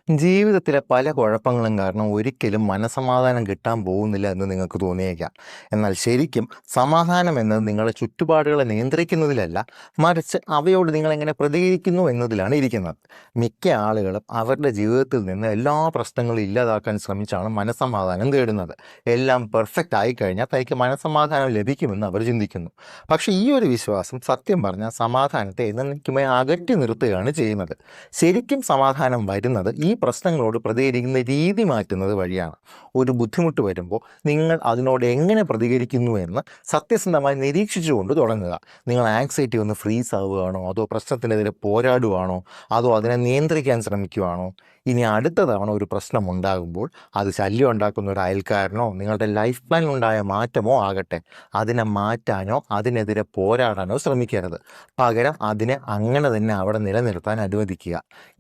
ജീവിതത്തിലെ പല കുഴപ്പങ്ങളും കാരണം ഒരിക്കലും മനസ്സമാധാനം കിട്ടാൻ പോകുന്നില്ല എന്ന് നിങ്ങൾക്ക് തോന്നിയേക്കാം. എന്നാൽ ശരിക്കും സമാധാനം എന്നത് നിങ്ങളുടെ ചുറ്റുപാടുകളെ നിയന്ത്രിക്കുന്നതിലല്ല, മറിച്ച് അവയോട് നിങ്ങളെങ്ങനെ പ്രതികരിക്കുന്നു എന്നതിലാണ് ഇരിക്കുന്നത്. മിക്ക ആളുകളും അവരുടെ ജീവിതത്തിൽ നിന്ന് എല്ലാ പ്രശ്നങ്ങളും ഇല്ലാതാക്കാൻ ശ്രമിച്ചാണ് മനസ്സമാധാനം തേടുന്നത്. എല്ലാം പെർഫെക്റ്റ് ആയിക്കഴിഞ്ഞാൽ തനിക്ക് മനസ്സമാധാനം ലഭിക്കുമെന്ന് അവർ ചിന്തിക്കുന്നു. പക്ഷേ ഈ ഒരു വിശ്വാസം സത്യം പറഞ്ഞാൽ സമാധാനത്തെ എന്നേക്കുമായി അകറ്റി നിർത്തുകയാണ് ചെയ്യുന്നത്. ശരിക്കും സമാധാനം വരുന്നത് ഈ പ്രശ്നങ്ങളോട് പ്രതികരിക്കുന്ന രീതി മാറ്റുന്നത് വഴിയാണ്. ഒരു ബുദ്ധിമുട്ട് വരുമ്പോൾ നിങ്ങൾ അതിനോട് എങ്ങനെ പ്രതികരിക്കുന്നു എന്ന് സത്യസന്ധമായി നിരീക്ഷിച്ചുകൊണ്ട് തുടങ്ങുക. നിങ്ങൾ ആങ്സൈറ്റി ഒന്ന് ഫ്രീസ് ആവുകയാണോ, അതോ പ്രശ്നത്തിനെതിരെ പോരാടുകയാണോ, അതോ അതിനെ നിയന്ത്രിക്കാൻ ശ്രമിക്കുകയാണോ? ഇനി അടുത്ത തവണ ഒരു പ്രശ്നം ഉണ്ടാകുമ്പോൾ അത് ശല്യം ഉണ്ടാക്കുന്ന ഒരു അയൽക്കാരനോ നിങ്ങളുടെ ലൈഫ് പ്ലാനിലുണ്ടായ മാറ്റമോ ആകട്ടെ, അതിനെ മാറ്റാനോ അതിനെതിരെ പോരാടാനോ ശ്രമിക്കരുത്. പകരം അതിനെ അങ്ങനെ തന്നെ അവിടെ നിലനിർത്താൻ അനുവദിക്കുക.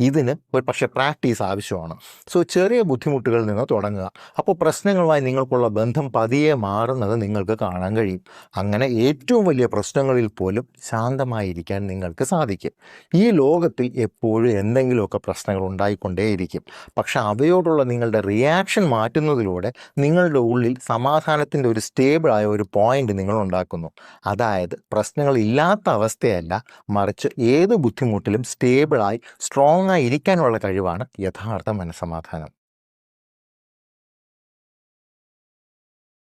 ഇതിന് ഒരു പക്ഷേ പ്രാക്ടീസ് ആവശ്യമാണ്. ചെറിയ ബുദ്ധിമുട്ടുകളിൽ നിന്ന് തുടങ്ങുക. അപ്പോൾ പ്രശ്നങ്ങളുമായി നിങ്ങൾക്കുള്ള ബന്ധം പതിയെ മാറുന്നത് നിങ്ങൾക്ക് കാണാൻ കഴിയും. അങ്ങനെ ഏറ്റവും വലിയ പ്രശ്നങ്ങളിൽ പോലും ശാന്തമായിരിക്കാൻ നിങ്ങൾക്ക് സാധിക്കും. ഈ ലോകത്തിൽ എപ്പോഴും എന്തെങ്കിലുമൊക്കെ പ്രശ്നങ്ങൾ ഉണ്ടായിക്കൊണ്ടേയിരിക്കും. പക്ഷെ അവയോടുള്ള നിങ്ങളുടെ റിയാക്ഷൻ മാറ്റുന്നതിലൂടെ നിങ്ങളുടെ ഉള്ളിൽ സമാധാനത്തിൻ്റെ ഒരു സ്റ്റേബിളായ ഒരു പോയിന്റ് നിങ്ങൾ ഉണ്ടാക്കുന്നു. അതായത് പ്രശ്നങ്ങൾ ഇല്ലാത്ത അവസ്ഥയല്ല, മറിച്ച് ഏത് ബുദ്ധിമുട്ടിലും സ്റ്റേബിളായി സ്ട്രോങ് ആയി ഇരിക്കാനുള്ള കഴിവാണ് യഥാർത്ഥ മനസ്സമാധാനം.